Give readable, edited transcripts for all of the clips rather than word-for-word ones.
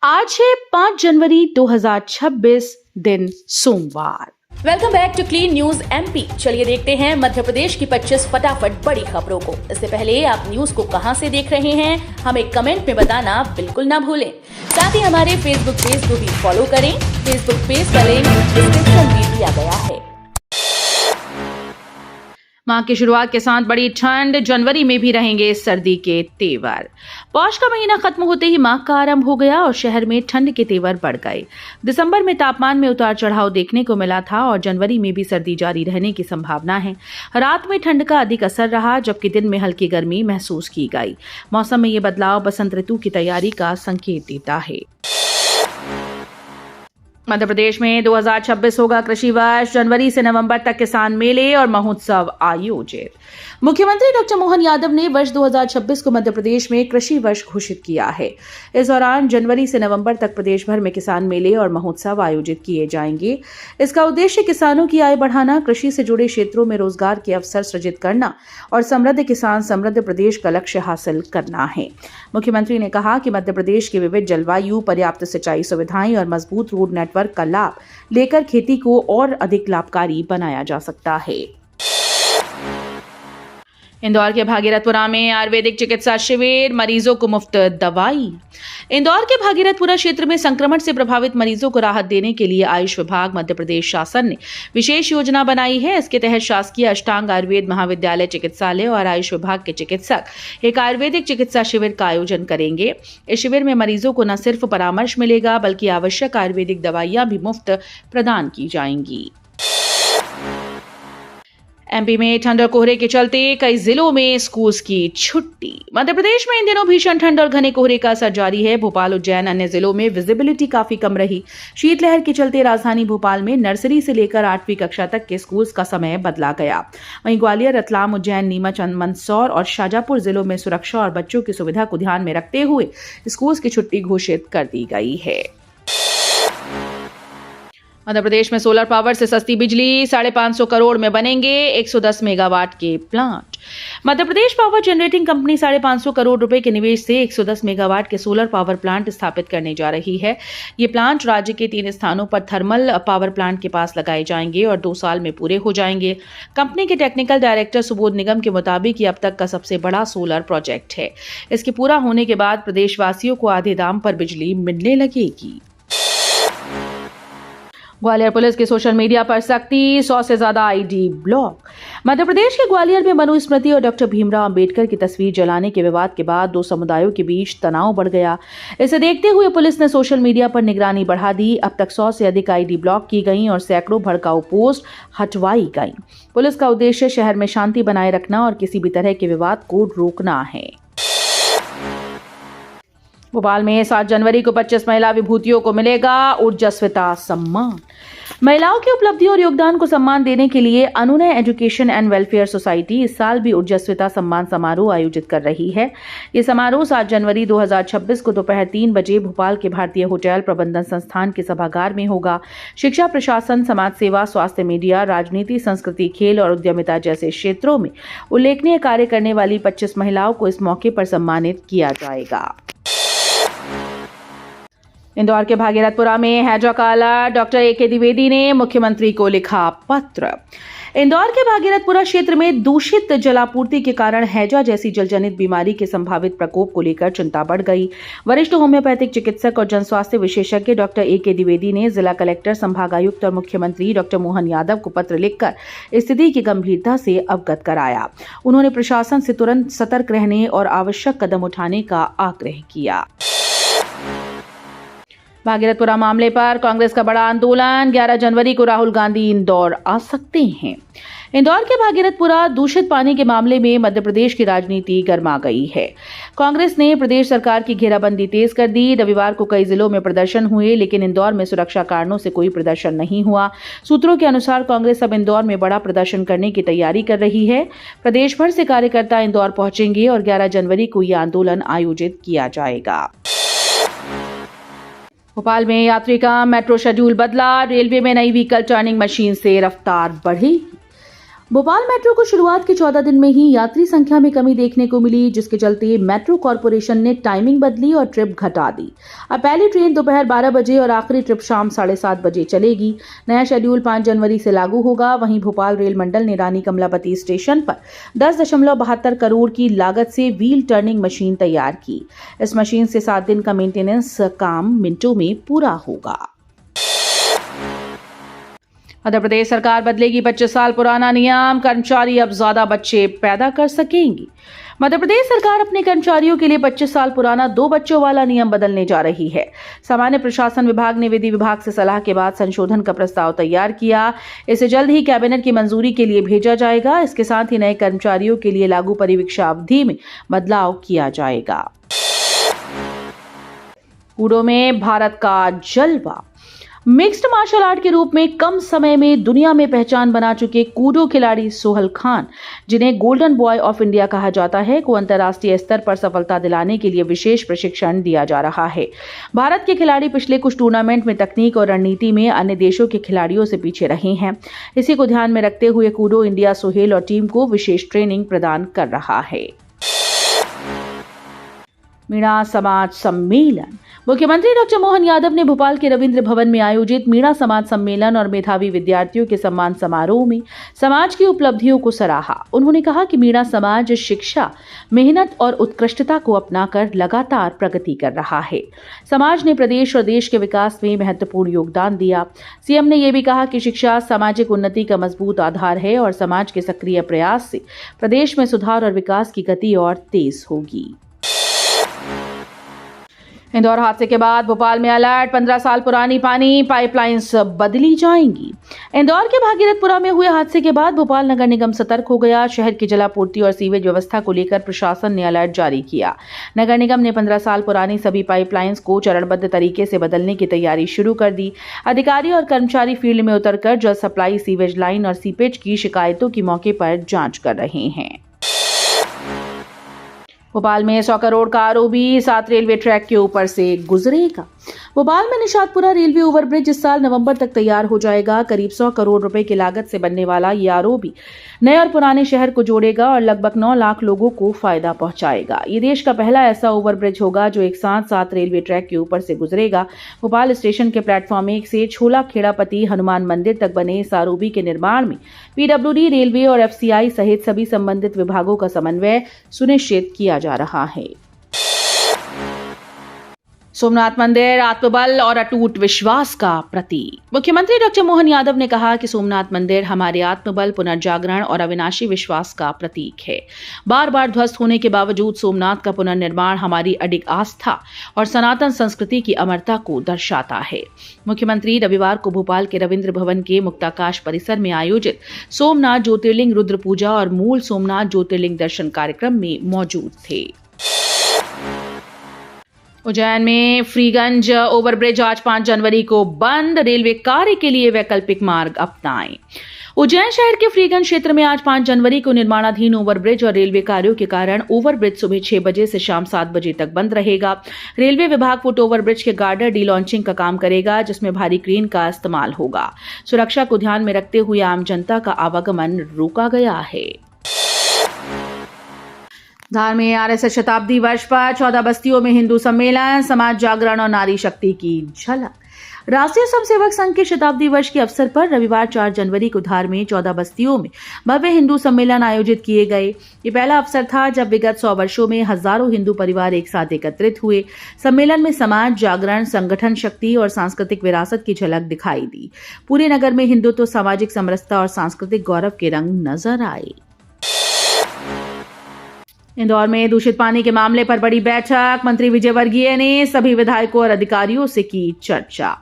आज है 5 जनवरी 2026 दिन सोमवार। Welcome back to clean news MP. चलिए देखते हैं मध्य प्रदेश की 25 फटाफट बड़ी खबरों को। इससे पहले आप न्यूज को कहां से देख रहे हैं हमें कमेंट में बताना बिल्कुल ना भूलें। साथ ही हमारे फेसबुक पेज को भी फॉलो करें। फेसबुक पेज का लिंक डिस्क्रिप्शन में दिया गया है। माह की शुरुआत के साथ बड़ी ठंड, जनवरी में भी रहेंगे सर्दी के तेवर। पौष का महीना खत्म होते ही माह का आरंभ हो गया और शहर में ठंड के तेवर बढ़ गए। दिसंबर में तापमान में उतार चढ़ाव देखने को मिला था और जनवरी में भी सर्दी जारी रहने की संभावना है। रात में ठंड का अधिक असर रहा, जबकि दिन में हल्की गर्मी महसूस की गई। मौसम में ये बदलाव बसंत ऋतु की तैयारी का संकेत देता है। मध्य प्रदेश में 2026 होगा कृषि वर्ष। जनवरी से नवंबर तक किसान मेले और महोत्सव आयोजित। मुख्यमंत्री डॉक्टर मोहन यादव ने वर्ष 2026 को मध्य प्रदेश में कृषि वर्ष घोषित किया है। इस दौरान जनवरी से नवंबर तक प्रदेश भर में किसान मेले और महोत्सव आयोजित किए जाएंगे। इसका उद्देश्य किसानों की आय बढ़ाना, कृषि से जुड़े क्षेत्रों में रोजगार के अवसर सृजित करना और समृद्ध किसान समृद्ध प्रदेश का लक्ष्य हासिल करना है। मुख्यमंत्री ने कहा कि मध्य प्रदेश की विविध जलवायु, पर्याप्त सिंचाई सुविधाएं और मजबूत रोड नेटवर्क का लाभ लेकर खेती को और अधिक लाभकारी बनाया जा सकता है। इंदौर के भागीरथपुरा में आयुर्वेदिक चिकित्सा शिविर, मरीजों को मुफ्त दवाई। इंदौर के भागीरथपुरा क्षेत्र में संक्रमण से प्रभावित मरीजों को राहत देने के लिए आयुष विभाग मध्य प्रदेश शासन ने विशेष योजना बनाई है। इसके तहत शासकीय अष्टांग आयुर्वेद महाविद्यालय चिकित्सालय और आयुष विभाग के चिकित्सक एक आयुर्वेदिक चिकित्सा शिविर का आयोजन करेंगे। इस शिविर में मरीजों को न सिर्फ परामर्श मिलेगा, बल्कि आवश्यक आयुर्वेदिक दवाइयां भी मुफ्त प्रदान की जाएंगी। एमपी में ठंड और कोहरे के चलते कई जिलों में स्कूल्स की छुट्टी। मध्य प्रदेश में इन दिनों भीषण ठंड और घने कोहरे का असर जारी है। भोपाल, उज्जैन, अन्य जिलों में विजिबिलिटी काफी कम रही। शीतलहर के चलते राजधानी भोपाल में नर्सरी से लेकर 8वीं कक्षा तक के स्कूल्स का समय बदला गया। वहीं ग्वालियर, रतलाम, उज्जैन, नीमच, मंदसौर और शाजापुर जिलों में सुरक्षा और बच्चों की सुविधा को ध्यान में रखते हुए स्कूल्स की छुट्टी घोषित कर दी गई है। मध्य प्रदेश में सोलर पावर से सस्ती बिजली, 550 करोड़ में बनेंगे 110 मेगावाट के plant. Madhya Pradesh power generating company 550 crore रुपए के निवेश से 110 मेगावाट के सोलर पावर प्लांट स्थापित करने जा रही है। ये प्लांट राज्य के 3 स्थानों पर थर्मल पावर प्लांट के पास लगाए जाएंगे और 2 साल में पूरे हो जाएंगे। कंपनी के टेक्निकल डायरेक्टर सुबोध निगम के मुताबिक ये अब तक का सबसे बड़ा सोलर प्रोजेक्ट है। इसके पूरा होने के बाद प्रदेशवासियों को आधे दाम पर बिजली मिलने लगेगी। ग्वालियर पुलिस की सोशल मीडिया पर सख्ती, 100 से ज्यादा आईडी ब्लॉक। मध्य प्रदेश के ग्वालियर में मनुस्मृति और डॉक्टर भीमराव अंबेडकर की तस्वीर जलाने के विवाद के बाद 2 समुदायों के बीच तनाव बढ़ गया। इसे देखते हुए पुलिस ने सोशल मीडिया पर निगरानी बढ़ा दी। अब तक 100 से अधिक आईडी ब्लॉक की गई और सैकड़ों भड़काऊ पोस्ट हटवाई गई। पुलिस का उद्देश्य शहर में शांति बनाए रखना और किसी भी तरह के विवाद को रोकना है। भोपाल में 7 जनवरी को 25 महिला विभूतियों को मिलेगा ऊर्जस्विता सम्मान। महिलाओं की उपलब्धियों और योगदान को सम्मान देने के लिए अनुनय एजुकेशन एंड वेलफेयर सोसाइटी इस साल भी ऊर्जस्विता सम्मान समारोह आयोजित कर रही है। ये समारोह 7 जनवरी 2026 को दोपहर 3 बजे भोपाल के भारतीय होटल प्रबंधन संस्थान के सभागार में होगा। शिक्षा, प्रशासन, समाज सेवा, स्वास्थ्य, मीडिया, राजनीति, संस्कृति, खेल और उद्यमिता जैसे क्षेत्रों में उल्लेखनीय कार्य करने वाली 25 महिलाओं को इस मौके पर सम्मानित किया जाएगा। इंदौर के भागीरथपुरा में हैजा का आला, डॉक्टर ए.के. द्विवेदी ने मुख्यमंत्री को लिखा पत्र। इंदौर के भागीरथपुरा क्षेत्र में दूषित जलापूर्ति के कारण हैजा जैसी जलजनित बीमारी के संभावित प्रकोप को लेकर चिंता बढ़ गई। वरिष्ठ होम्योपैथिक चिकित्सक और जन स्वास्थ्य विशेषज्ञ डॉक्टर ए.के. द्विवेदी ने जिला कलेक्टर, संभागायुक्त और मुख्यमंत्री डॉक्टर मोहन यादव को पत्र लिखकर स्थिति की गंभीरता से अवगत कराया। उन्होंने प्रशासन से तुरंत सतर्क रहने और आवश्यक कदम उठाने का आग्रह किया। भागीरथपुरा मामले पर कांग्रेस का बड़ा आंदोलन, 11 जनवरी को राहुल गांधी इंदौर आ सकते हैं। इंदौर के भागीरथपुरा दूषित पानी के मामले में मध्य प्रदेश की राजनीति गर्मा गई है। कांग्रेस ने प्रदेश सरकार की घेराबंदी तेज कर दी। रविवार को कई जिलों में प्रदर्शन हुए, लेकिन इंदौर में सुरक्षा कारणों से कोई प्रदर्शन नहीं हुआ। सूत्रों के अनुसार कांग्रेस अब इंदौर में बड़ा प्रदर्शन करने की तैयारी कर रही है। प्रदेश भर से कार्यकर्ता इंदौर पहुंचेंगे और 11 जनवरी को यह आंदोलन आयोजित किया जाएगा। भोपाल में यात्री का मेट्रो शेड्यूल बदला, रेलवे में नई व्हीकल टर्निंग मशीन से रफ्तार बढ़ी। भोपाल मेट्रो को शुरुआत के 14 दिन में ही यात्री संख्या में कमी देखने को मिली, जिसके चलते मेट्रो कॉरपोरेशन ने टाइमिंग बदली और ट्रिप घटा दी। अब पहली ट्रेन दोपहर 12 बजे और आखिरी ट्रिप शाम 7:30 बजे चलेगी। नया शेड्यूल 5 जनवरी से लागू होगा। वहीं भोपाल रेल मंडल ने रानी कमलापति स्टेशन पर 10.72 करोड़ की लागत से व्हील टर्निंग मशीन तैयार की। इस मशीन से 7 दिन का मेंटेनेंस काम मिनटों में पूरा होगा। मध्य प्रदेश सरकार बदलेगी 25 साल पुराना नियम, कर्मचारी अब ज्यादा बच्चे पैदा कर सकेंगी। मध्य प्रदेश सरकार अपने कर्मचारियों के लिए 25 साल पुराना 2 बच्चों वाला नियम बदलने जा रही है। सामान्य प्रशासन विभाग ने विधि विभाग से सलाह के बाद संशोधन का प्रस्ताव तैयार किया। इसे जल्द ही कैबिनेट की मंजूरी के लिए भेजा जाएगा। इसके साथ ही नए कर्मचारियों के लिए लागू परिवीक्षा अवधि में बदलाव किया जाएगा। कूडो में भारत का जलवा। मिक्स्ड मार्शल आर्ट के रूप में कम समय में दुनिया में पहचान बना चुके कूडो खिलाड़ी सोहल खान, जिन्हें गोल्डन बॉय ऑफ इंडिया कहा जाता है, को अंतर्राष्ट्रीय स्तर पर सफलता दिलाने के लिए विशेष प्रशिक्षण दिया जा रहा है। भारत के खिलाड़ी पिछले कुछ टूर्नामेंट में तकनीक और रणनीति में अन्य देशों के खिलाड़ियों से पीछे रहे हैं। इसी को ध्यान में रखते हुए कूडो इंडिया सोहेल और टीम को विशेष ट्रेनिंग प्रदान कर रहा है। मीणा समाज सम्मेलन। मुख्यमंत्री डॉक्टर मोहन यादव ने भोपाल के रविंद्र भवन में आयोजित मीणा समाज सम्मेलन और मेधावी विद्यार्थियों के सम्मान समारोह में समाज की उपलब्धियों को सराहा। उन्होंने कहा कि मीणा समाज शिक्षा, मेहनत और उत्कृष्टता को अपनाकर लगातार प्रगति कर रहा है। समाज ने प्रदेश और देश के विकास में महत्वपूर्ण योगदान दिया। सीएम ने यह भी कहा कि शिक्षा सामाजिक उन्नति का मजबूत आधार है और समाज के सक्रिय प्रयास से प्रदेश में सुधार और विकास की गति और तेज होगी। इंदौर हादसे के बाद भोपाल में अलर्ट, 15 साल पुरानी पानी पाइपलाइंस बदली जाएंगी। इंदौर के भागीरथपुरा में हुए हादसे के बाद भोपाल नगर निगम सतर्क हो गया। शहर की जलापूर्ति और सीवेज व्यवस्था को लेकर प्रशासन ने अलर्ट जारी किया। नगर निगम ने 15 साल पुरानी सभी पाइपलाइंस को चरणबद्ध तरीके से बदलने की तैयारी शुरू कर दी। अधिकारी और कर्मचारी फील्ड में उतरकर जल सप्लाई, सीवेज लाइन और सीपेज की शिकायतों की मौके पर जांच कर रहे हैं। भोपाल में 100 करोड़ का आरओबी 7 रेलवे ट्रैक के ऊपर से गुजरेगा। भोपाल में निशातपुरा रेलवे ओवरब्रिज इस साल नवंबर तक तैयार हो जाएगा। करीब 100 करोड़ रुपए की लागत से बनने वाला ये आरओबी नए और पुराने शहर को जोड़ेगा और लगभग 9 लाख लोगों को फायदा पहुंचाएगा। ये देश का पहला ऐसा ओवरब्रिज होगा जो एक साथ 7 रेलवे ट्रैक के ऊपर से गुजरेगा। भोपाल स्टेशन के प्लेटफॉर्म 1 से छोला खेड़ापति हनुमान मंदिर तक बने इस आरओबी के निर्माण में पीडब्ल्यूडी, रेलवे और एफसीआई सहित सभी संबंधित विभागों का समन्वय सुनिश्चित किया जा रहा है। सोमनाथ मंदिर आत्मबल और अटूट विश्वास का प्रतीक। मुख्यमंत्री डॉक्टर मोहन यादव ने कहा कि सोमनाथ मंदिर हमारे आत्मबल, पुनर्जागरण और अविनाशी विश्वास का प्रतीक है। बार बार ध्वस्त होने के बावजूद सोमनाथ का पुनर्निर्माण हमारी अडिग आस्था और सनातन संस्कृति की अमरता को दर्शाता है। मुख्यमंत्री रविवार को भोपाल के रविंद्र भवन के मुक्ताकाश परिसर में आयोजित सोमनाथ ज्योतिर्लिंग रुद्र पूजा और मूल सोमनाथ ज्योतिर्लिंग दर्शन कार्यक्रम में मौजूद थे। उज्जैन में फ्रीगंज ओवरब्रिज आज 5 जनवरी को बंद, रेलवे कार्य के लिए वैकल्पिक मार्ग अपनाएं। उज्जैन शहर के फ्रीगंज क्षेत्र में आज 5 जनवरी को निर्माणाधीन ओवरब्रिज और रेलवे कार्यों के कारण ओवरब्रिज सुबह 6 बजे से शाम 7 बजे तक बंद रहेगा। रेलवे विभाग फुट ओवरब्रिज के गार्डर डी लॉन्चिंग का काम करेगा, जिसमें भारी क्रेन का इस्तेमाल होगा। सुरक्षा को ध्यान में रखते हुए आम जनता का आवागमन रोका गया है। धार में आरएसएस शताब्दी वर्ष पर 14 बस्तियों में हिंदू सम्मेलन, समाज जागरण और नारी शक्ति की झलक। राष्ट्रीय स्वयंसेवक संघ के शताब्दी वर्ष के अवसर पर रविवार 4 जनवरी को धार में 14 बस्तियों में भव्य हिंदू सम्मेलन आयोजित किए गए। ये पहला अवसर था जब विगत 100 वर्षों में हजारों हिंदू परिवार एक साथ एकत्रित हुए। सम्मेलन में समाज जागरण, संगठन शक्ति और सांस्कृतिक विरासत की झलक दिखाई दी। पूरे नगर में हिंदुत्व, सामाजिक समरसता और सांस्कृतिक गौरव के रंग नजर आए। इंदौर में दूषित पानी के मामले पर बड़ी बैठक, मंत्री विजय वर्गीय ने सभी विधायकों और अधिकारियों से की चर्चा।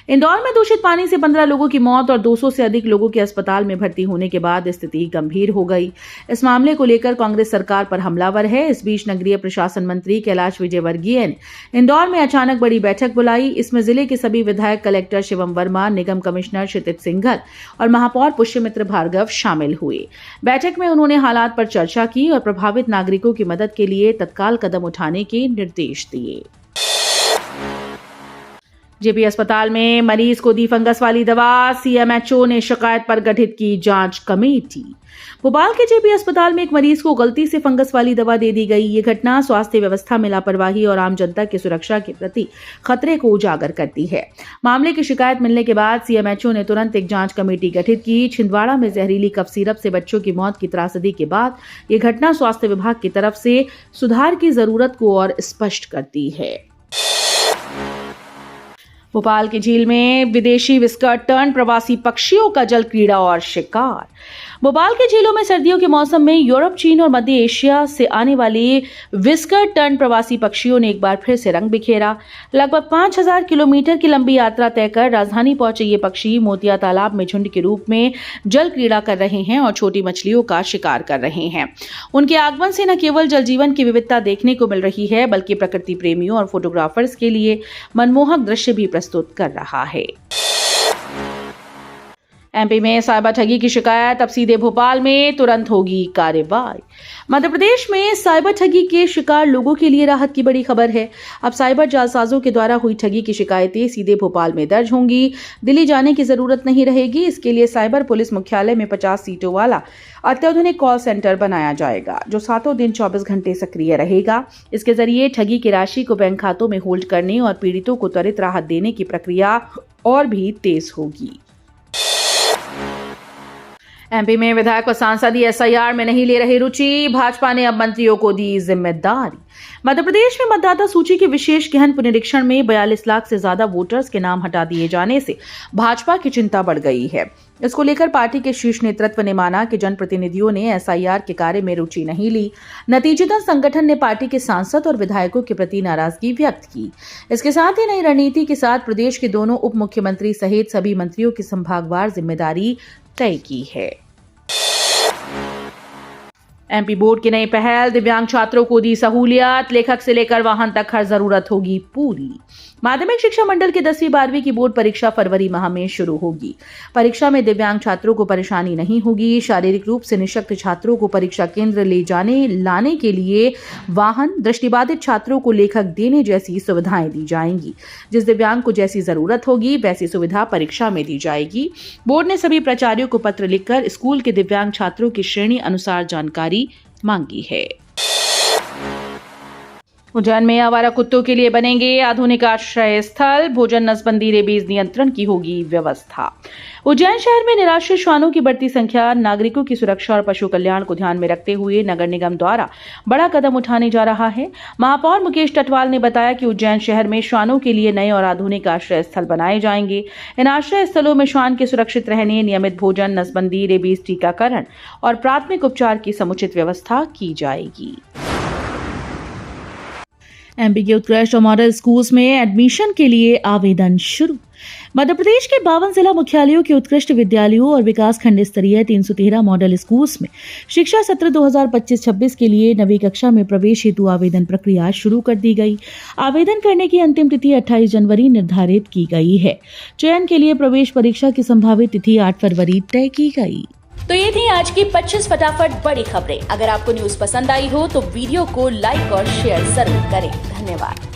इंदौर में दूषित पानी से 15 लोगों की मौत और 200 से अधिक लोगों के अस्पताल में भर्ती होने के बाद स्थिति गंभीर हो गई। इस मामले को लेकर कांग्रेस सरकार पर हमलावर है। इस बीच नगरीय प्रशासन मंत्री कैलाश विजयवर्गीय ने इंदौर में अचानक बड़ी बैठक बुलाई। इसमें जिले के सभी विधायक, कलेक्टर शिवम वर्मा, निगम कमिश्नर क्षितिज सिंघल और महापौर पुष्यमित्र भार्गव शामिल हुए। बैठक में उन्होंने हालात पर चर्चा की और प्रभावित नागरिकों की मदद के लिए तत्काल कदम उठाने के निर्देश दिए। जेपी अस्पताल में मरीज को दी फंगस वाली दवा, सीएमएचओ ने शिकायत पर गठित की जांच कमेटी। भोपाल के जेपी अस्पताल में एक मरीज को गलती से फंगस वाली दवा दे दी गई। ये घटना स्वास्थ्य व्यवस्था में लापरवाही और आम जनता की सुरक्षा के प्रति खतरे को उजागर करती है। मामले की शिकायत मिलने के बाद सीएमएचओ ने तुरंत एक जांच कमेटी गठित की। छिंदवाड़ा में जहरीली कफ सिरप से बच्चों की मौत की त्रासदी के बाद ये घटना स्वास्थ्य विभाग की तरफ से सुधार की जरूरत को और स्पष्ट करती है। भोपाल की झील में विदेशी विस्कर टर्न प्रवासी पक्षियों का जल क्रीड़ा और शिकार। भोपाल के झीलों में सर्दियों के मौसम में यूरोप, चीन और मध्य एशिया से आने वाली विस्कर टर्न प्रवासी पक्षियों ने एक बार फिर से रंग बिखेरा। लगभग 5000 किलोमीटर की लंबी यात्रा तय कर राजधानी पहुंचे ये पक्षी मोतिया तालाब में झुंड के रूप में जल क्रीड़ा कर रहे हैं और छोटी मछलियों का शिकार कर रहे हैं। उनके आगमन से न केवल जल जीवन की विविधता देखने को मिल रही है, बल्कि प्रकृति प्रेमियों और फोटोग्राफर्स के लिए मनमोहक दृश्य भी प्रस्तुत कर रहा है। एमपी में साइबर ठगी की शिकायत, अब सीधे भोपाल में तुरंत होगी कार्रवाई। मध्य प्रदेश में साइबर ठगी के शिकार लोगों के लिए राहत की बड़ी खबर है। अब साइबर जालसाजों के द्वारा हुई ठगी की शिकायतें सीधे भोपाल में दर्ज होंगी। दिल्ली जाने की जरूरत नहीं रहेगी। इसके लिए साइबर पुलिस मुख्यालय में 50 सीटों वाला अत्याधुनिक कॉल सेंटर बनाया जाएगा, जो सातों दिन 24 घंटे सक्रिय रहेगा। इसके जरिए ठगी की राशि को बैंक खातों में होल्ड करने और पीड़ितों को त्वरित राहत देने की प्रक्रिया और भी तेज होगी। एमपी में विधायक व सांसद एसआईआर में नहीं ले रहे रुचि, भाजपा ने अब मंत्रियों को दी जिम्मेदारी। मध्य प्रदेश में मतदाता सूची के विशेष गहन पुनरीक्षण में 42 लाख से ज्यादा वोटर्स के नाम हटा दिए जाने से भाजपा की चिंता बढ़ गई है। इसको लेकर पार्टी के शीर्ष नेतृत्व ने माना कि जनप्रतिनिधियों ने एसआईआर के कार्य में रुचि नहीं ली। नतीजतन संगठन ने पार्टी के सांसद और विधायकों के प्रति नाराजगी व्यक्त की। इसके साथ ही नई रणनीति के साथ प्रदेश के दोनों उप मुख्यमंत्री सहित सभी मंत्रियों की संभागवार जिम्मेदारी तय की है। एमपी बोर्ड की नई पहल, दिव्यांग छात्रों को दी सहूलियत, लेखक से लेकर वाहन तक हर जरूरत होगी पूरी। माध्यमिक शिक्षा मंडल की 10वीं 12वीं की बोर्ड परीक्षा फरवरी माह में शुरू होगी। परीक्षा में दिव्यांग छात्रों को परेशानी नहीं होगी। शारीरिक रूप से निःशक्त छात्रों को परीक्षा केंद्र ले जाने लाने के लिए वाहन, दृष्टिबाधित छात्रों को लेखक देने जैसी सुविधाएं दी जाएंगी। जिस दिव्यांग को जैसी जरूरत होगी वैसी सुविधा परीक्षा में दी जाएगी। बोर्ड ने सभी प्राचार्यों को पत्र लिखकर स्कूल के दिव्यांग छात्रों की श्रेणी अनुसार जानकारी मांगी है। उज्जैन में आवारा कुत्तों के लिए बनेंगे आधुनिक आश्रय स्थल, भोजन, नसबंदी, रेबीज नियंत्रण की होगी व्यवस्था। उज्जैन शहर में निराश्रित श्वानों की बढ़ती संख्या, नागरिकों की सुरक्षा और पशु कल्याण को ध्यान में रखते हुए नगर निगम द्वारा बड़ा कदम उठाने जा रहा है। महापौर मुकेश टटवाल ने बताया कि उज्जैन शहर में श्वानों के लिए नए और आधुनिक आश्रय स्थल बनाए जाएंगे। इन आश्रय स्थलों में श्वान के सुरक्षित रहने, नियमित भोजन, नसबंदी, रेबीज टीकाकरण और प्राथमिक उपचार की समुचित व्यवस्था की जाएगी। एमपी के उत्कृष्ट और मॉडल स्कूल्स में एडमिशन के लिए आवेदन शुरू। मध्य प्रदेश के 52 जिला मुख्यालयों के उत्कृष्ट विद्यालयों और विकास खंड स्तरीय 313 मॉडल स्कूल्स में शिक्षा सत्र 2025-26 के लिए नवी कक्षा में प्रवेश हेतु आवेदन प्रक्रिया शुरू कर दी गई। आवेदन करने की अंतिम तिथि 28 जनवरी निर्धारित की गई है। चयन के लिए प्रवेश परीक्षा की संभावित तिथि 8 फरवरी तय की गई। तो ये थी आज की 25 फटाफट बड़ी खबरें। अगर आपको न्यूज पसंद आई हो तो वीडियो को लाइक और शेयर जरूर करें। धन्यवाद।